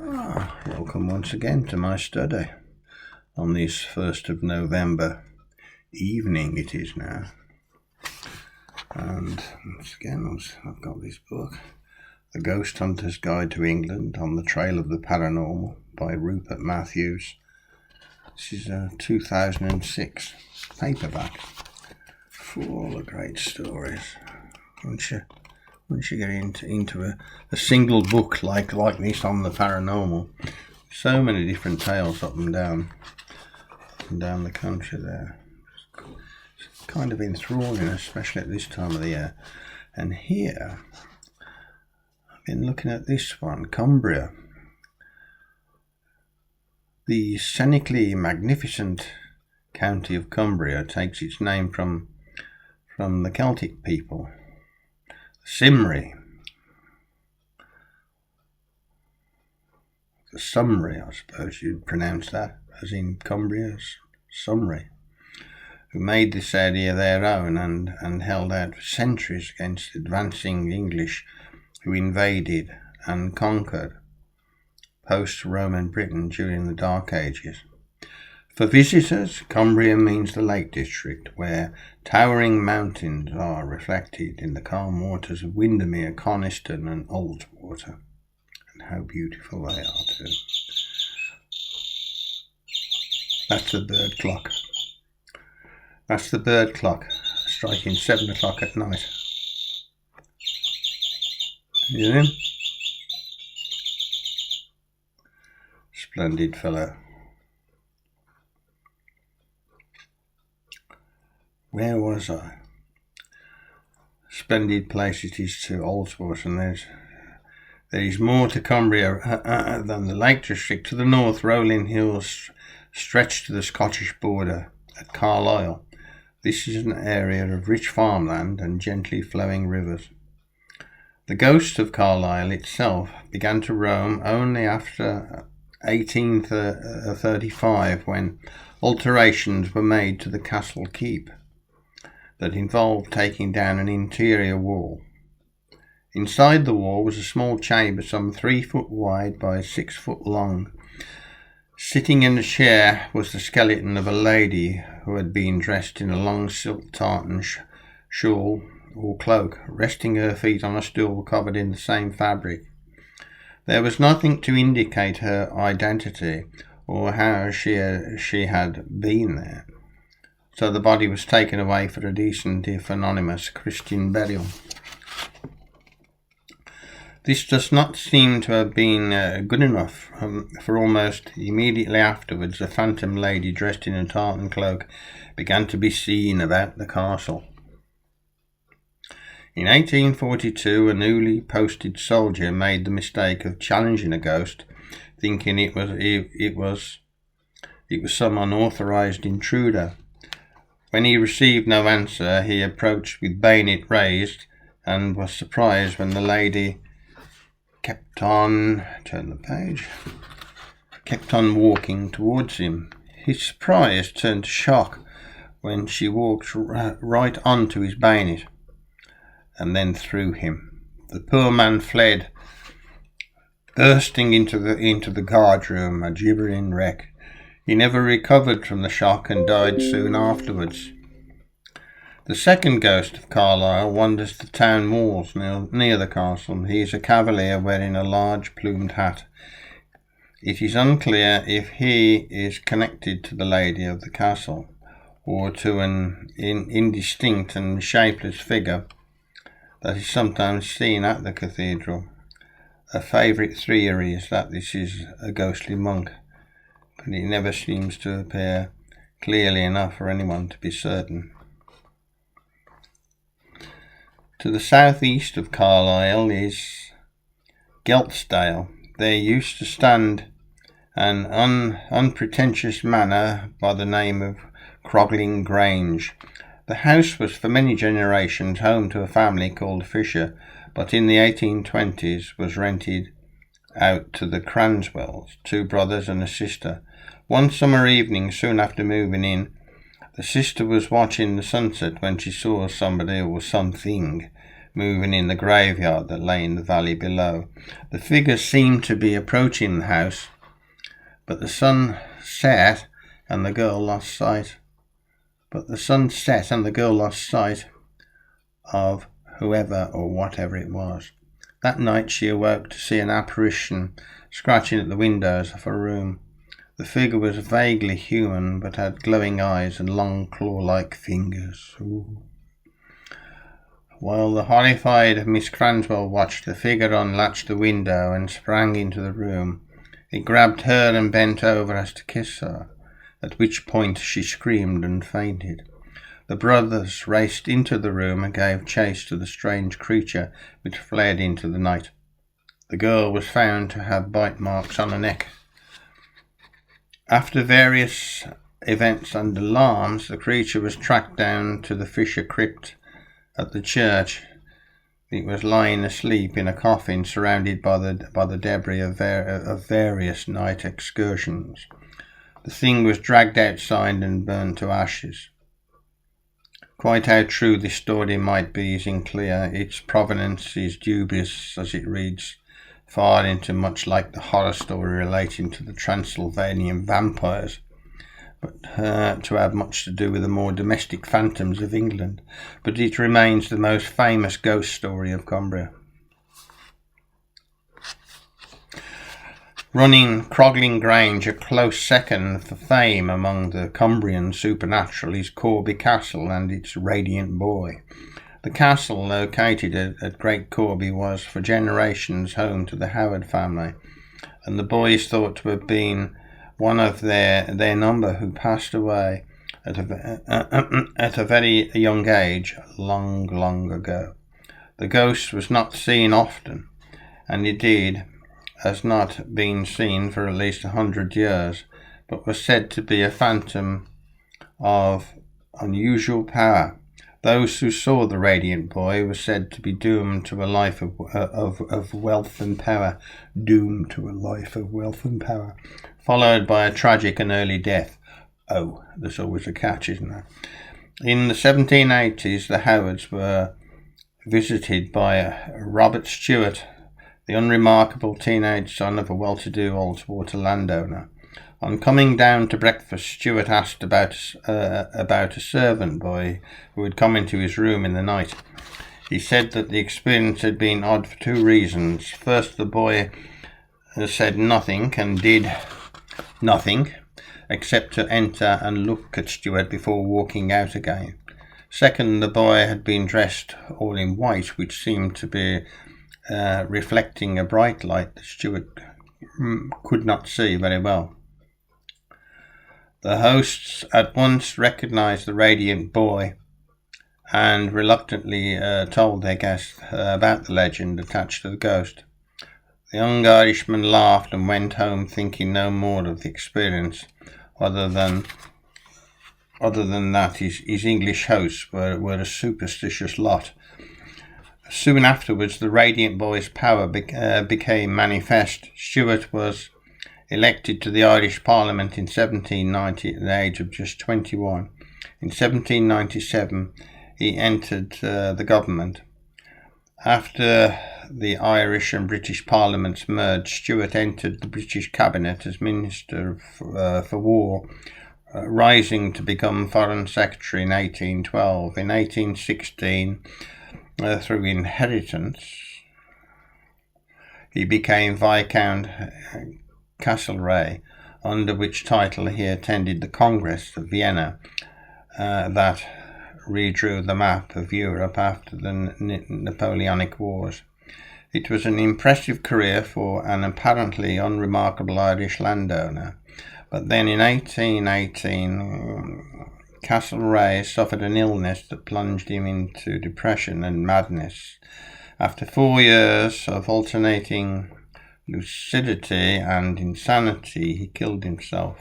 Welcome once again to my study on this 1st of November evening it is now. And once again I've got this book, The Ghosthunters Guide to England on the Trail of the Paranormal by Rupert Matthews. This is a 2006 paperback, full of great stories. Once you get into a single book like this on the paranormal, so many different tales up and down the country there. It's kind of enthralling, especially at this time of the year. And here, I've been looking at this one, Cumbria. The scenically magnificent county of Cumbria takes its name from the Celtic people. Cymry, the Sumry, I suppose you'd pronounce that, as in Cumbria's Sumry, who made this area their own and held out for centuries against advancing English who invaded and conquered post-Roman Britain during the Dark Ages. For visitors, Cumbria means the Lake District, where towering mountains are reflected in the calm waters of Windermere, Coniston and Ullswater. And how beautiful they are too. That's the bird clock. That's the bird clock, striking 7 o'clock at night. You hear him? Splendid fellow. Where was I? Splendid place it is to Ullswater, and there is more to Cumbria than the Lake District. To the north, rolling hills stretch to the Scottish border at Carlisle. This is an area of rich farmland and gently flowing rivers. The ghost of Carlisle itself began to roam only after 1835, when alterations were made to the castle keep that involved taking down an interior wall. Inside the wall was a small chamber some 3 foot wide by 6 foot long. Sitting in a chair was the skeleton of a lady who had been dressed in a long silk tartan shawl or cloak, resting her feet on a stool covered in the same fabric. There was nothing to indicate her identity or how she had been there, so the body was taken away for a decent, if anonymous, Christian burial. This does not seem to have been good enough, for almost immediately afterwards a phantom lady dressed in a tartan cloak began to be seen about the castle. In 1842, a newly posted soldier made the mistake of challenging a ghost, thinking it was some unauthorized intruder. When he received no answer, he approached with bayonet raised and was surprised when the lady kept on walking towards him. His surprise turned to shock when she walked right onto his bayonet and then through him. The poor man fled, bursting into the guard room, a gibbering wreck. He never recovered from the shock and died soon afterwards. The second ghost of Carlisle wanders the town walls near the castle. He is a Cavalier wearing a large plumed hat. It is unclear if he is connected to the lady of the castle or to an indistinct and shapeless figure that is sometimes seen at the cathedral. A favourite theory is that this is a ghostly monk, but it never seems to appear clearly enough for anyone to be certain. To the southeast of Carlisle is Geltsdale. There used to stand an unpretentious manor by the name of Croglin Grange. The house was for many generations home to a family called Fisher, but in the 1820s was rented out to the Cranswells, 2 brothers and a sister. One summer evening, soon after moving in, the sister was watching the sunset when she saw somebody or something moving in the graveyard that lay in the valley below. The figures seemed to be approaching the house, but the sun set and the girl lost sight. Of whoever or whatever it was. That night she awoke to see an apparition scratching at the windows of her room. The figure was vaguely human, but had glowing eyes and long claw-like fingers. Ooh. While the horrified Miss Cranswell watched, the figure unlatched the window and sprang into the room. It grabbed her and bent over as to kiss her, at which point she screamed and fainted. The brothers raced into the room and gave chase to the strange creature, which fled into the night. The girl was found to have bite marks on her neck. After various events and alarms, the creature was tracked down to the Fisher crypt at the church. It was lying asleep in a coffin surrounded by the debris of various night excursions. The thing was dragged outside and burned to ashes. Quite how true this story might be is unclear. Its provenance is dubious, as it reads far into much like the horror story relating to the Transylvanian vampires, but to have much to do with the more domestic phantoms of England. But it remains the most famous ghost story of Cumbria. Running Croglin Grange, a close second for fame among the Cumbrian supernatural, is Corby Castle and its radiant boy. The castle, located at Great Corby, was for generations home to the Howard family, and the boy is thought to have been one of their number who passed away at a very young age, long ago. The ghost was not seen often, and indeed has not been seen for at least 100 years, but was said to be a phantom of unusual power. Those who saw the radiant boy were said to be doomed to a life of wealth and power, followed by a tragic and early death. Oh, there's always a catch, isn't there? In the 1780s, the Howards were visited by Robert Stewart, the unremarkable teenage son of a well-to-do Oldswater landowner. On coming down to breakfast, Stewart asked about a servant boy who had come into his room in the night. He said that the experience had been odd for two reasons. First, the boy said nothing and did nothing except to enter and look at Stewart before walking out again. Second, the boy had been dressed all in white, which seemed to be reflecting a bright light that Stewart could not see very well. The hosts at once recognised the radiant boy and reluctantly told their guests about the legend attached to the ghost. The young Irishman laughed and went home thinking no more of the experience, other than that his English hosts were a superstitious lot. Soon afterwards, the radiant boy's power became manifest. Stewart was elected to the Irish Parliament in 1790 at the age of just 21. In 1797, he entered the government. After the Irish and British Parliaments merged, Stewart entered the British Cabinet as Minister for War, rising to become Foreign Secretary in 1812. In 1816, through inheritance, he became Viscount Castlereagh, under which title he attended the Congress of Vienna that redrew the map of Europe after the Napoleonic Wars. It was an impressive career for an apparently unremarkable Irish landowner, but then in 1818 Castlereagh suffered an illness that plunged him into depression and madness. After 4 years of alternating lucidity and insanity, he killed himself.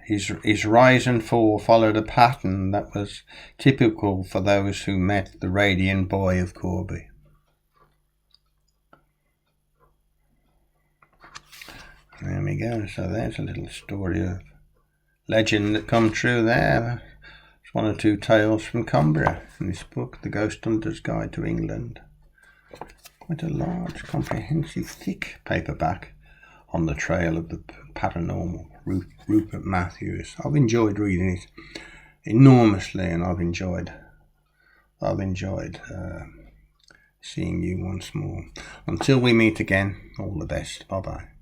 His rise and fall followed a pattern that was typical for those who met the radiant boy of Corby. There we go. So there's a little story of legend that come true there. one or two tales from Cumbria in this book, The Ghosthunters Guide to England. Quite a large, comprehensive, thick paperback on the trail of the paranormal, Rupert Matthews. I've enjoyed reading it enormously, and I've enjoyed seeing you once more. Until we meet again, all the best. Bye bye.